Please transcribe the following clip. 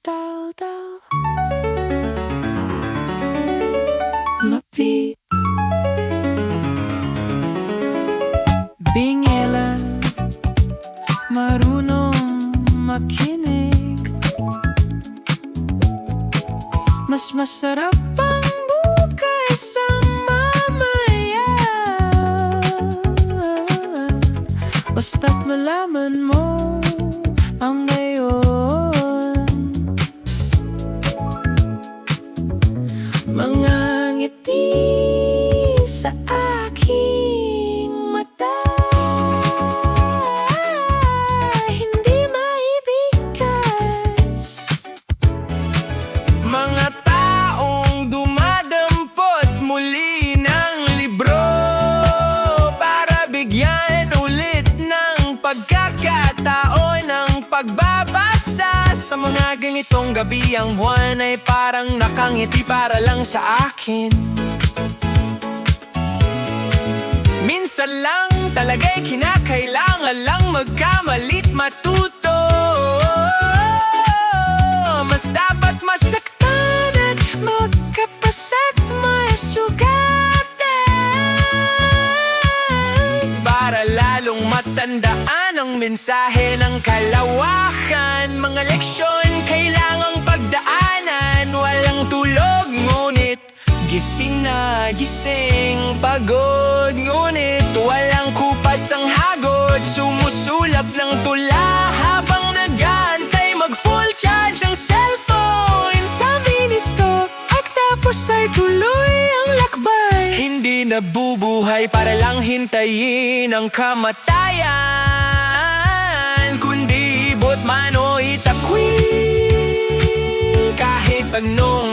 Dal-dal Mapi Bingela marunong makinig. Mas masarap ang buhay sa mamaya, basta't malaman mo ang ngayon. Mga ngiti sa aking mata, hindi maibigkas. Mga taong dumadampot muli ng libro para bigyan ulit ng pagkakataon ng pagbabasa. Sa mga ganitong gabi, ang buwan ay parang nakangiti para lang sa akin. Minsan lang talaga'y kinakailangan lang magkamalit matuto. Mas dapat masaktan at magkapasa't masugatan, para lalong matandaan ang mensahe ng kalawakan. Mga leksyon kailangang pagdaanan, walang tulog ngunit gising na gising. Pagod ngunit walang kupas ang hagod, sumusulap ng tula habang nag-aantay mag-full charge ang cellphone. Sa mini-stop at tapos ay tuloy ang lakbay, hindi nabubuhay para lang hintayin ang kamatayan, kundi ibot man o itakwil. Kahit anong